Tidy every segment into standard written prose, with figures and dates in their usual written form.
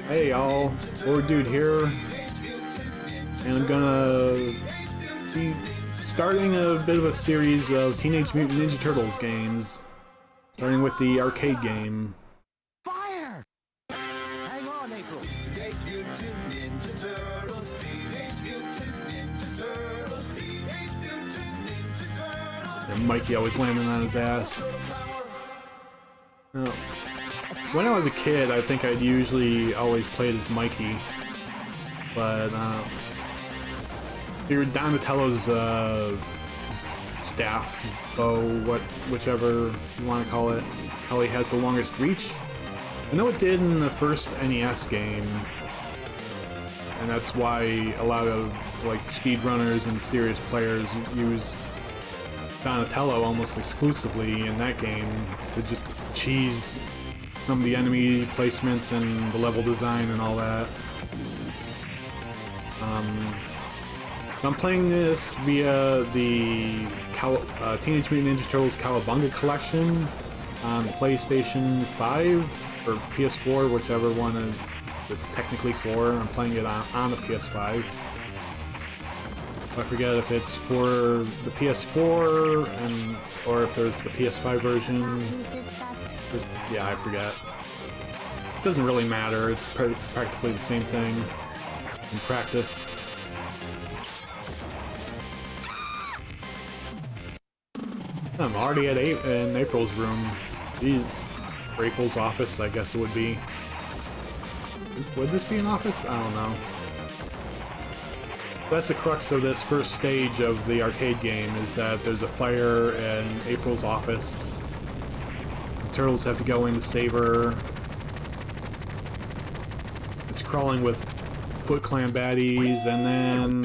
Hey y'all, Lord Dude here, and I'm gonna be starting a bit of a series of Teenage Mutant Ninja Turtles games, starting with the arcade game. Fire! Hang on, April. Teenage Mutant Ninja Turtles, Teenage Mutant Ninja Turtles, Teenage Mutant Ninja Turtles. And Mikey always landing on his ass. Oh. When I was a kid, I think I'd usually always played as Mikey, but you're Donatello's staff, bow, whichever you want to call it, how he has the longest reach. I know it did in the first NES game, and that's why a lot of like the speedrunners and serious players use Donatello almost exclusively in that game to just cheese some of the enemy placements and the level design and all that. So I'm playing this via the Teenage Mutant Ninja Turtles Cowabunga Collection on PlayStation 5 or PS4, whichever one it's technically for. I'm playing it on the PS5. I forget if it's for the PS4 or if there's the PS5 version. Yeah, I forget. It doesn't really matter. It's practically the same thing in practice. I'm already in April's room. Jeez. Or April's office, I guess it would be. Would this be an office? I don't know. That's the crux of this first stage of the arcade game, is that there's a fire in April's office. The turtles have to go in to save her. It's crawling with Foot Clan baddies, and then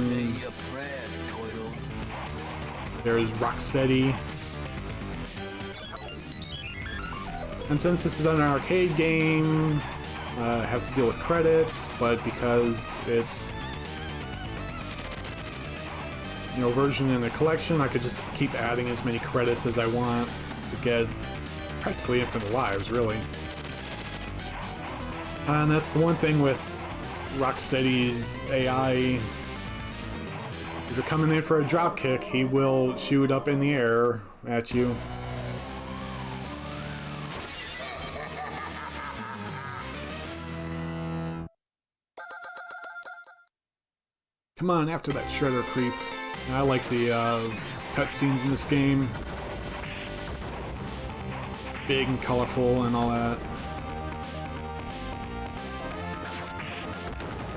there's Rocksteady. And since this is an arcade game, I have to deal with credits, but because it's version in a collection, I could just keep adding as many credits as I want to get practically infinite lives, really. And that's the one thing with Rocksteady's AI. If you're coming in for a drop kick, he will shoot up in the air at you. Come on, after that Shredder creep. I like the cutscenes in this game. Big and colorful and all that.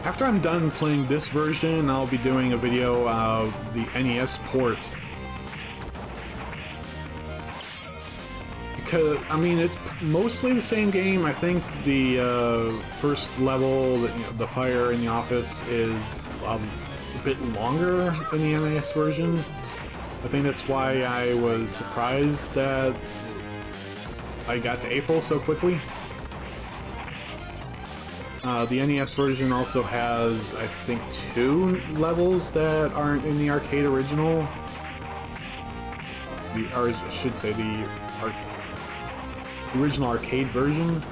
After I'm done playing this version, I'll be doing a video of the NES port. Because, I mean, it's mostly the same game. I think the first level, the fire in the office, is a bit longer in the NES version. I think that's why I was surprised that I got to April so quickly. The NES version also has, I think, 2 levels that aren't in the arcade original. Or I should say the original arcade version.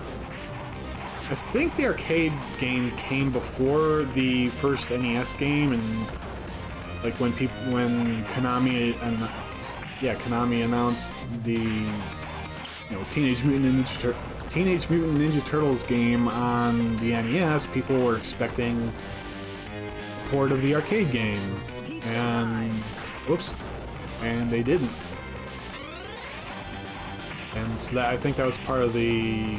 I think the arcade game came before the first NES game, and like when Konami announced the Teenage Mutant Ninja Turtles game on the NES, people were expecting a port of the arcade game, and they didn't. And so I think that was part of the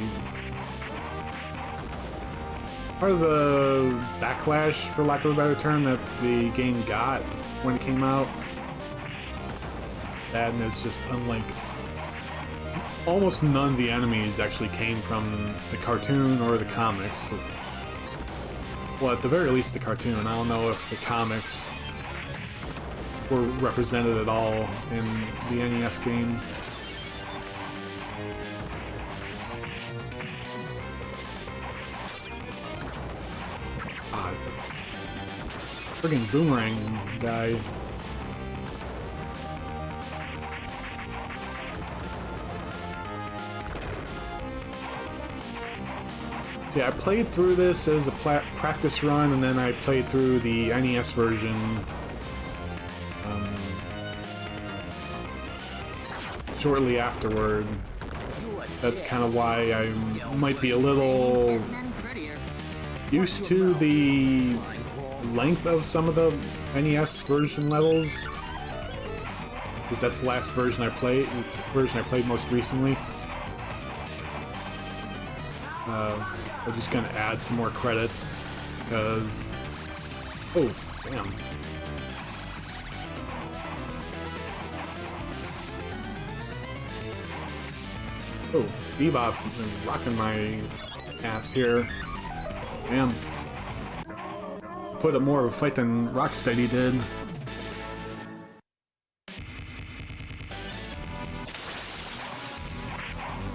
backlash, for lack of a better term, that the game got when it came out. That, and it's just unlike... Almost none of the enemies actually came from the cartoon or the comics. Well, at the very least the cartoon. I don't know if the comics were represented at all in the NES game. Friggin' boomerang guy. So yeah, I played through this as a practice run, and then I played through the NES version shortly afterward. That's kind of why I might be a little used to the length of some of the NES version levels, because that's the last version I played most recently. I'm just gonna add some more credits because oh damn. Oh, Bebop been rocking my ass here. Damn. Put up more of a fight than Rocksteady did.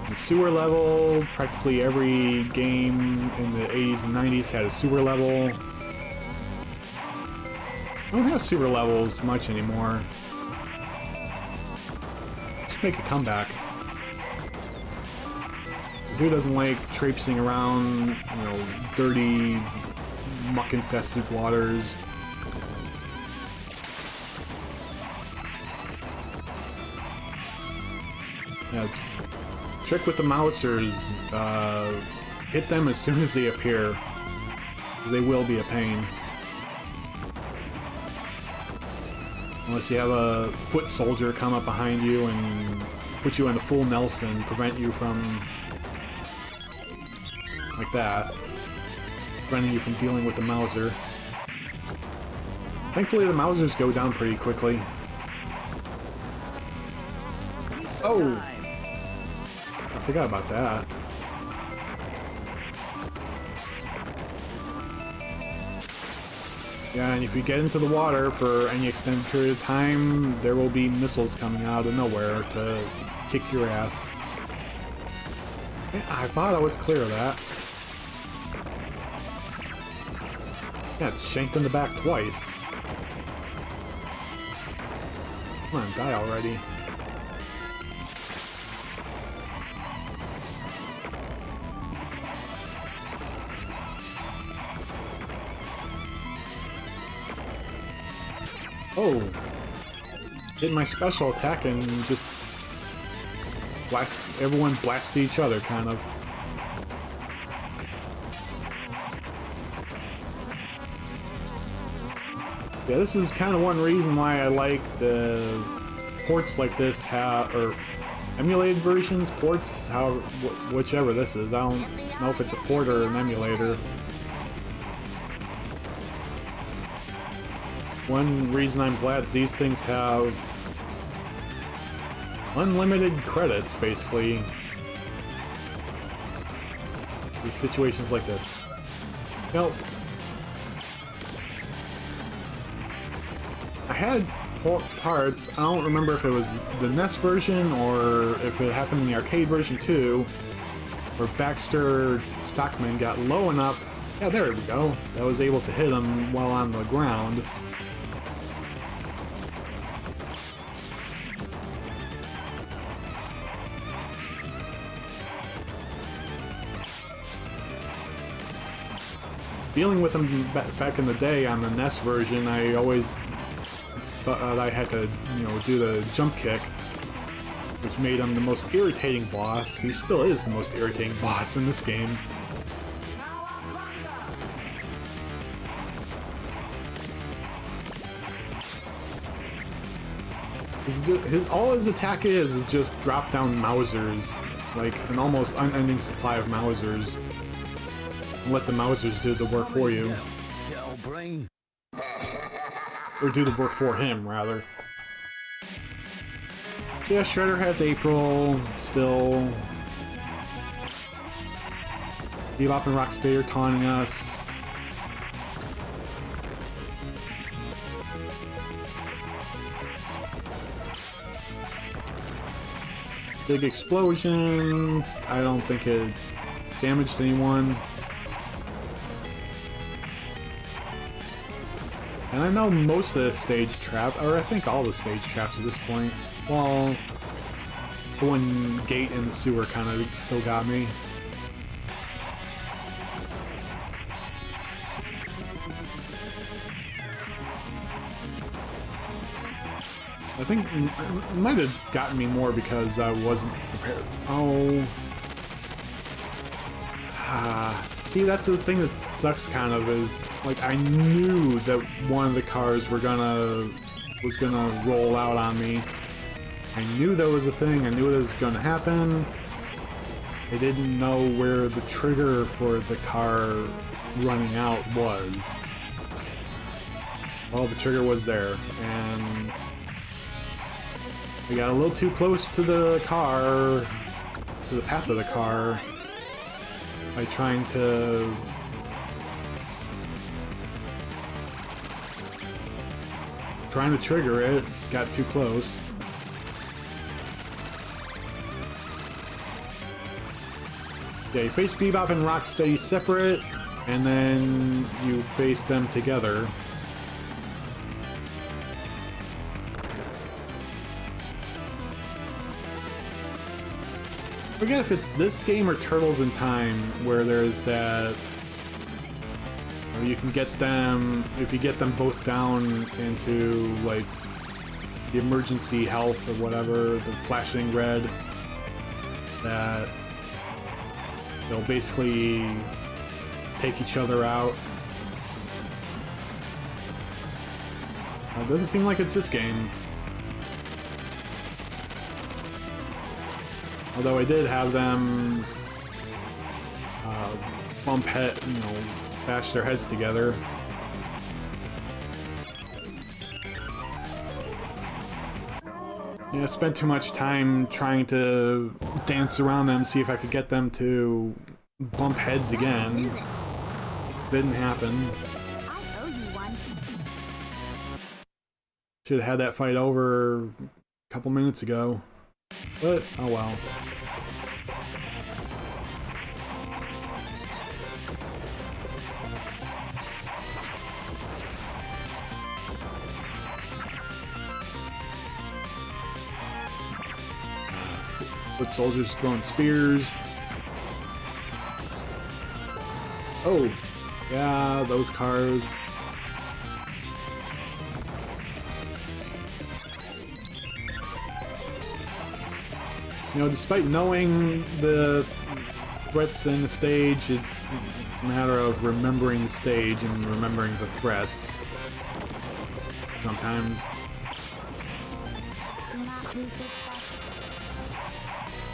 The sewer level, practically every game in the 80s and 90s had a sewer level. I don't have sewer levels much anymore. Just make a comeback. Who doesn't like traipsing around, you know, dirty, muck-infested waters? Yeah, trick with the Mousers, hit them as soon as they appear, because they will be a pain. Unless you have a foot soldier come up behind you and put you in a full Nelson, prevent you from... like that, preventing you from dealing with the Mauser. Thankfully the Mausers go down pretty quickly. Oh! I forgot about that. Yeah, and if you get into the water for any extended period of time, there will be missiles coming out of nowhere to kick your ass. Yeah, I thought I was clear of that. Yeah, it's shanked in the back twice. Come on, die already. Oh! Hit my special attack and just everyone blasted each other, kind of. Yeah, this is kind of one reason why I like the ports like this, or emulated versions, ports, whichever this is. I don't know if it's a port or an emulator. One reason I'm glad these things have unlimited credits, basically. These situations like this. You know, I had parts, I don't remember if it was the NES version or if it happened in the arcade version too, where Baxter Stockman got low enough, yeah, there we go, that I was able to hit him while on the ground. Dealing with him back in the day on the NES version, I always thought I had to, you know, do the jump kick, which made him the most irritating boss. He still is the most irritating boss in this game. All his attack is just drop down Mausers, like an almost unending supply of Mausers. Let the Mausers do the work for you. Or do the work for him, rather. So yeah, Shredder has April, still. Bebop and Rocksteady are taunting us. Big explosion. I don't think it damaged anyone. And I know most of the stage trap, or I think all the stage traps at this point. Well, the one gate in the sewer kind of still got me. think it might have gotten me more because I wasn't prepared. Oh. See, that's the thing that sucks kind of is, like, I knew that one of the cars was gonna roll out on me. I knew there was a thing, I knew it was gonna happen. I didn't know where the trigger for the car running out was. Well, the trigger was there, and we got a little too close to the car, to the path of the car, by trying to trigger it. Got too close. Yeah, you face Bebop and Rocksteady separate, and then you face them together. I forget if it's this game or Turtles in Time where there's that, or you can get them, if you get them both down into like the emergency health or whatever, the flashing red, that they'll basically take each other out. Doesn't seem like it's this game. Although I did have them bump head, bash their heads together. Yeah, I spent too much time trying to dance around them, see if I could get them to bump heads again. Didn't happen. I owe you one. Should have had that fight over a couple minutes ago. But, oh well. Foot soldiers throwing spears. Oh, yeah, those cars. Despite knowing the threats in the stage, it's a matter of remembering the stage and remembering the threats. Sometimes.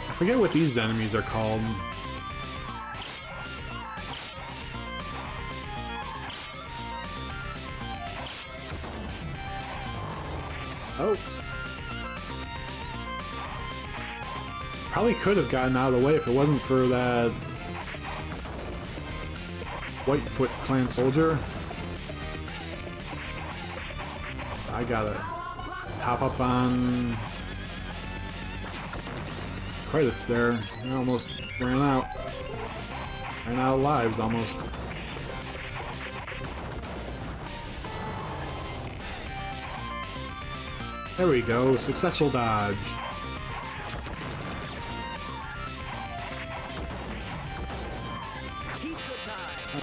I forget what these enemies are called. Oh. Probably could have gotten out of the way if it wasn't for that Whitefoot clan soldier. I gotta top up on credits there. I almost ran out. Ran out of lives almost. There we go. Successful dodge.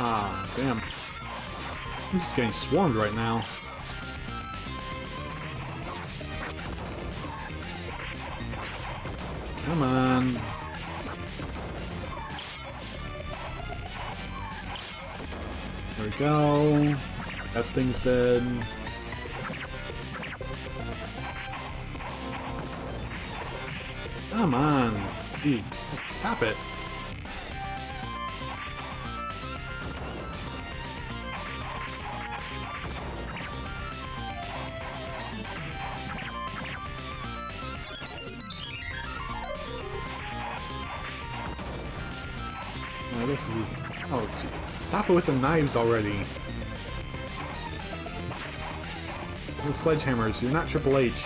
Ah, damn. I'm just getting swarmed right now. Come on. There we go. That thing's dead. Come on. Dude, stop it. This is... Oh, gee. Stop it with the knives already. The sledgehammers, you're not Triple H.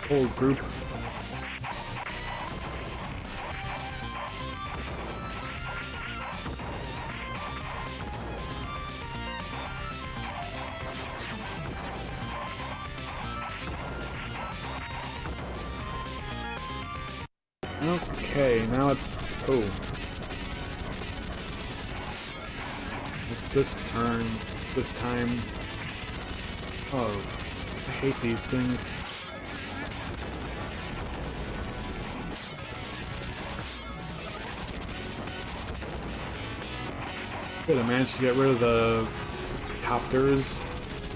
Whole group. Okay, now it's Oh. This turn, this time. Oh, I hate these things. Good, I managed to get rid of the copters.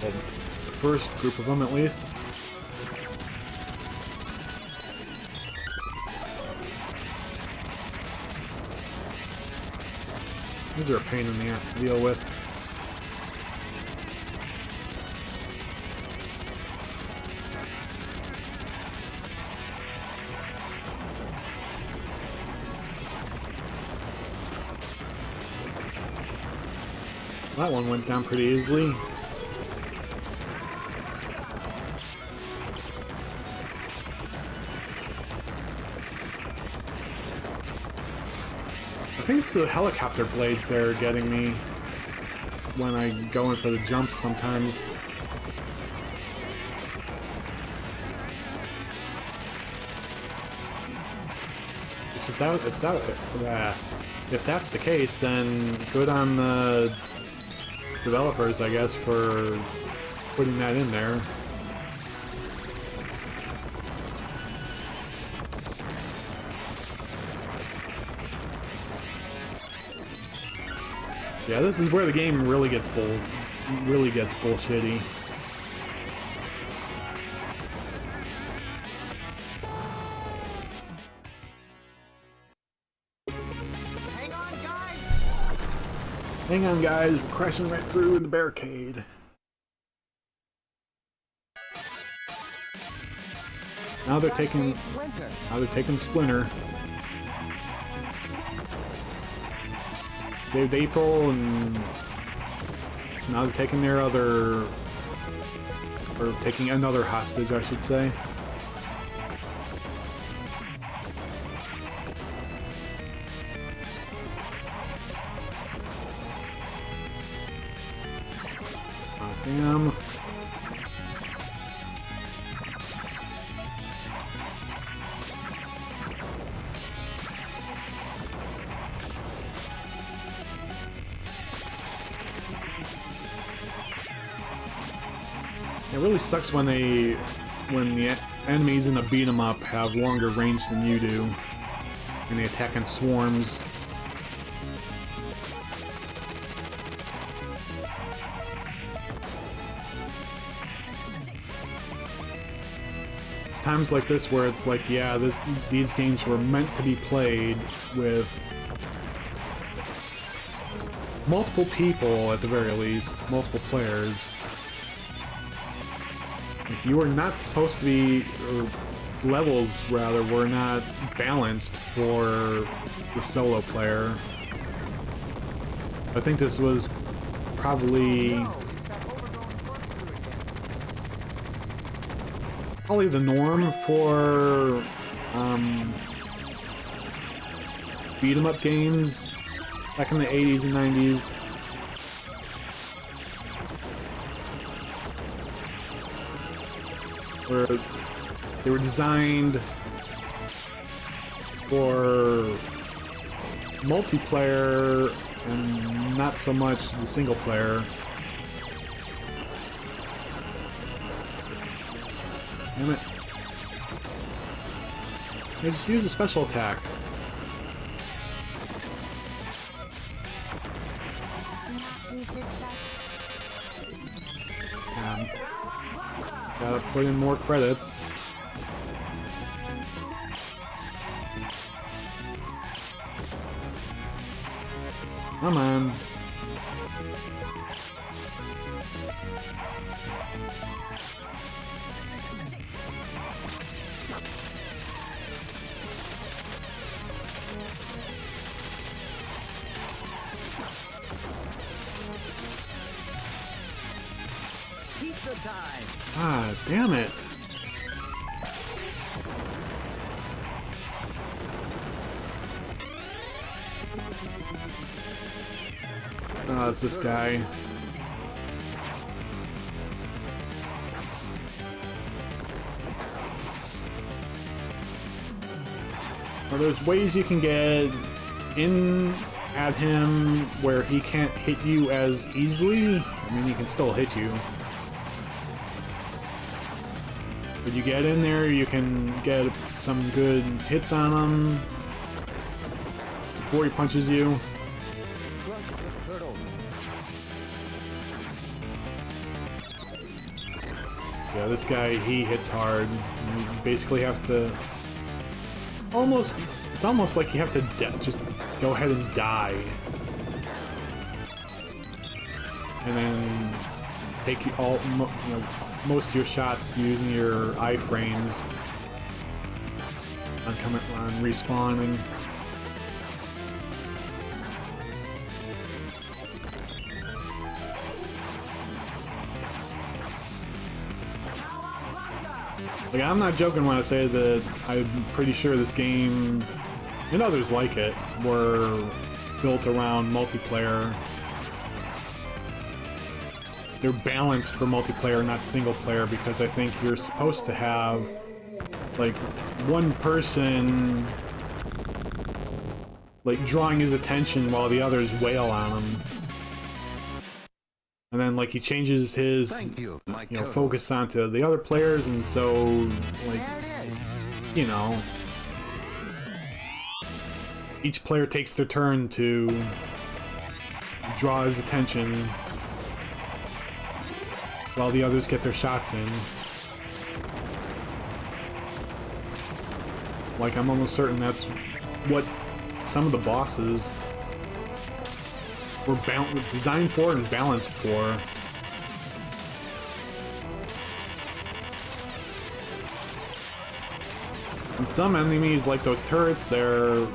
Well, the first group of them, at least. These are a pain in the ass to deal with. That one went down pretty easily. I think it's the helicopter blades that are getting me when I go in for the jumps sometimes. It's just that, it's that, yeah. If that's the case, then good on the developers, I guess, for putting that in there. Yeah, this is where the game really gets bullshitty. Hang on, guys! Hang on, guys, we're crashing right through the barricade. Now they're taking Splinter. Saved April, and so now they're taking their other, or taking another hostage, I should say. Oh, damn. It really sucks when the enemies in the beat 'em up have longer range than you do, and they attack in swarms. It's times like this where it's like, yeah, these games were meant to be played with multiple people at the very least, multiple players. You are not supposed to be, or levels rather, were not balanced for the solo player. I think this was probably the norm for beat 'em up games back in the 80s and 90s. Where they were designed for multiplayer and not so much the single player. Damn it. I just use a special attack. Gotta put in more credits. Come on. Pizza time! Ah, damn it. Oh, it's this guy. Well, there's ways you can get in at him where he can't hit you as easily. I mean, he can still hit you. But you get in there, you can get some good hits on him before he punches you. Yeah, this guy, he hits hard. You basically have to it's almost like you have to just go ahead and die. And then take most of your shots using your iframes on respawning. Like, I'm not joking when I say that I'm pretty sure this game, and others like it, were built around multiplayer. They're balanced for multiplayer, not single player, because I think you're supposed to have, like, one person, like, drawing his attention while the others wail on him. And then, like, he changes his, focus onto the other players, and so, like, you know, each player takes their turn to draw his attention while the others get their shots in. Like, I'm almost certain that's what some of the bosses were designed for and balanced for. And some enemies, like those turrets, are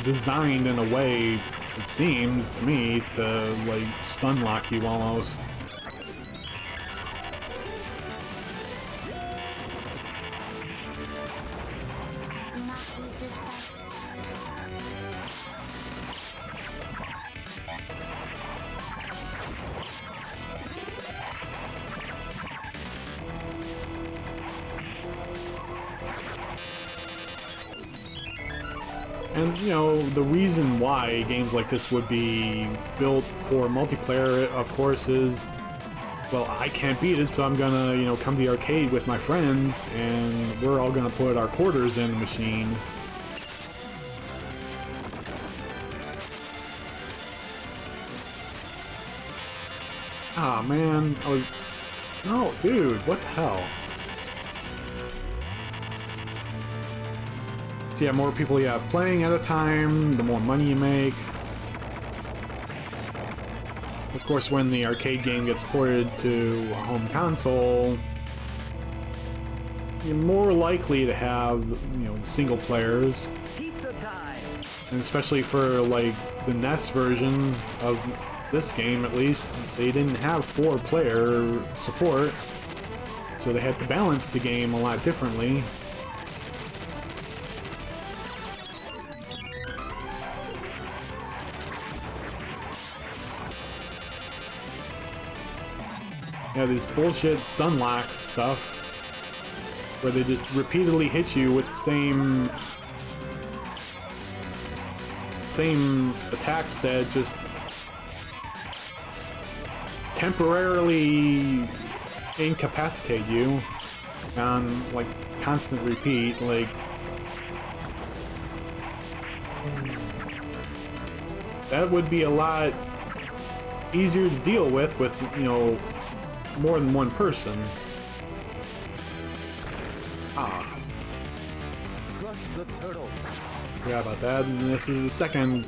designed in a way, it seems to me, to like stun lock you almost. And, you know, the reason why games like this would be built for multiplayer, of course, is, well, I can't beat it, so I'm gonna, you know, come to the arcade with my friends, and we're all gonna put our quarters in the machine. Ah, man, no, dude, what the hell? So yeah, more people you have playing at a time, the more money you make. Of course, when the arcade game gets ported to a home console, you're more likely to have, you know, the single players. And especially for, like, the NES version of this game, at least, they didn't have 4-player support, so they had to balance the game a lot differently. Yeah, this bullshit stun lock stuff, where they just repeatedly hit you with the same attacks that just temporarily incapacitate you on, like, constant repeat. Like, that would be a lot easier to deal with, you know, more than one person. Ah. Forgot about that. And this is the second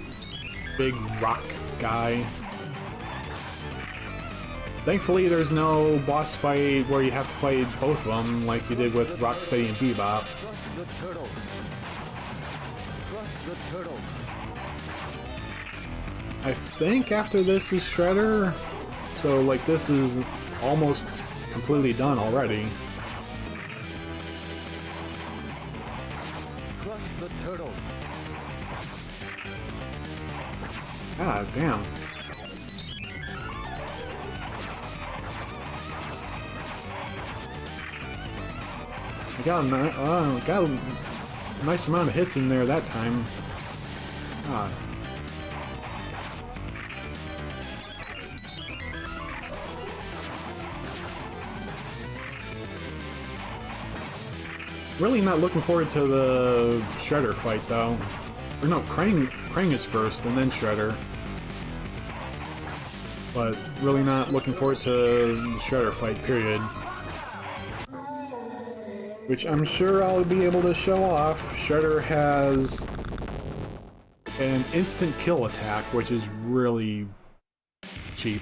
big rock guy. Thankfully, there's no boss fight where you have to fight both of them like you did with Rocksteady and Bebop. I think after this is Shredder, so like this is almost completely done already. God damn. I got a nice amount of hits in there that time. Ah. Really not looking forward to the Shredder fight, though. Or no, Krang is first, and then Shredder. But really not looking forward to the Shredder fight, period. Which I'm sure I'll be able to show off. Shredder has an instant kill attack, which is really cheap.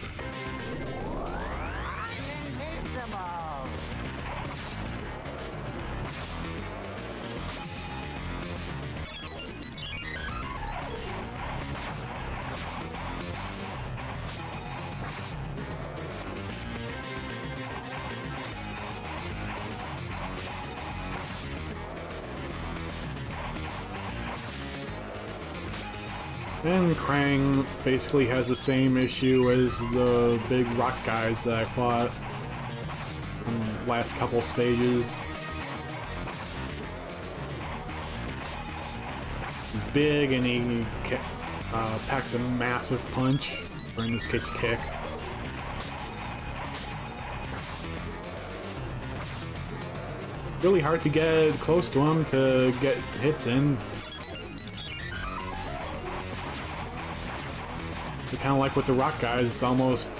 And Krang basically has the same issue as the big rock guys that I fought in the last couple stages. He's big and he packs a massive punch, or in this case a kick. Really hard to get close to him to get hits in. Kind of like with the rock guys, it's almost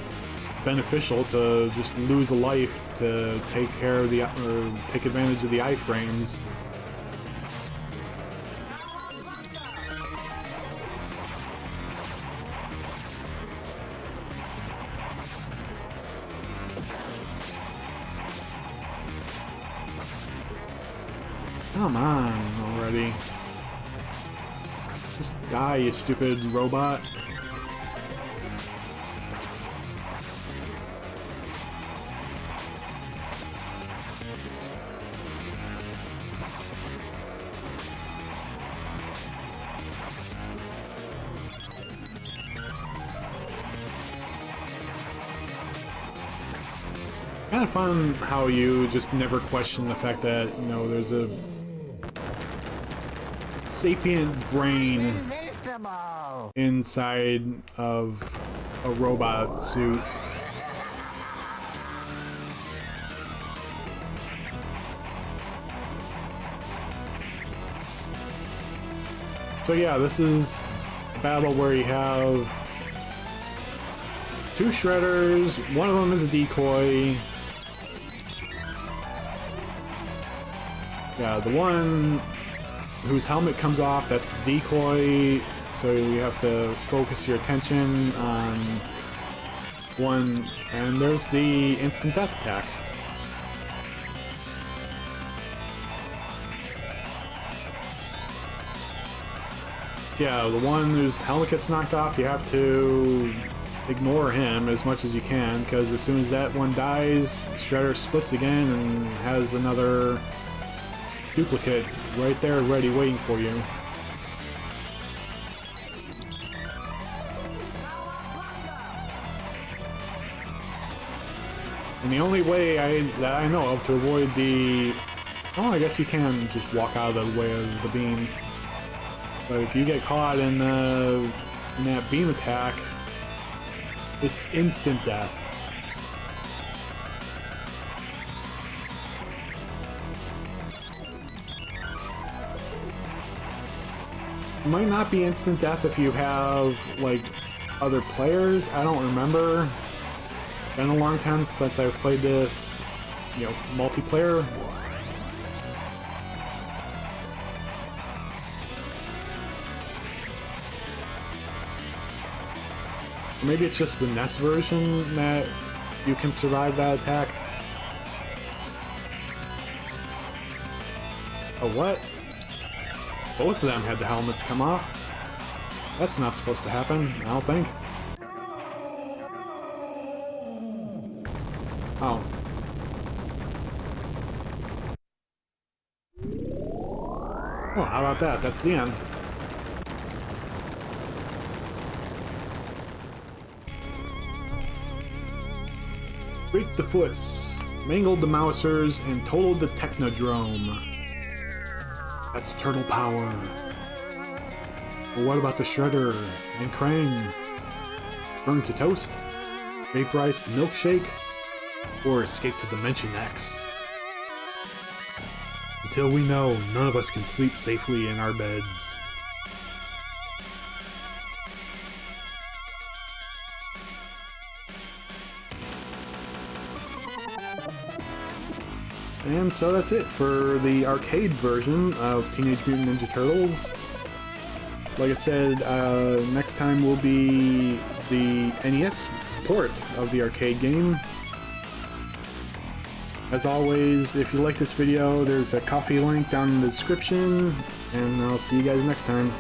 beneficial to just lose a life to take care of the, or take advantage of the iframes. Come on already. Just die, you stupid robot. Kind of fun how you just never question the fact that, you know, there's a sapient brain inside of a robot suit. So yeah, this is a battle where you have two Shredders, one of them is a decoy. Yeah, the one whose helmet comes off, that's decoy, so you have to focus your attention on one, and there's the instant death attack. Yeah, the one whose helmet gets knocked off, you have to ignore him as much as you can, because as soon as that one dies, Shredder splits again and has another duplicate right there ready waiting for you. And the only way that I know of to avoid the... Oh, I guess you can just walk out of the way of the beam. But if you get caught in that beam attack, it's instant death. It might not be instant death if you have, like, other players. I don't remember. It's been a long time since I've played this, you know, multiplayer. Or maybe it's just the NES version that you can survive that attack. Oh, what? Both of them had the helmets come off. That's not supposed to happen, I don't think. Oh. Well, how about that? That's the end. Break the Foots, mangled the Mousers, and totaled the Technodrome. That's turtle power. But what about the Shredder and Krang? Burned to toast? Vaporized milkshake? Or escape to Dimension X? Until we know, none of us can sleep safely in our beds. And so that's it for the arcade version of Teenage Mutant Ninja Turtles. Like I said, next time will be the NES port of the arcade game. As always, if you like this video, there's a Ko-fi link down in the description, and I'll see you guys next time.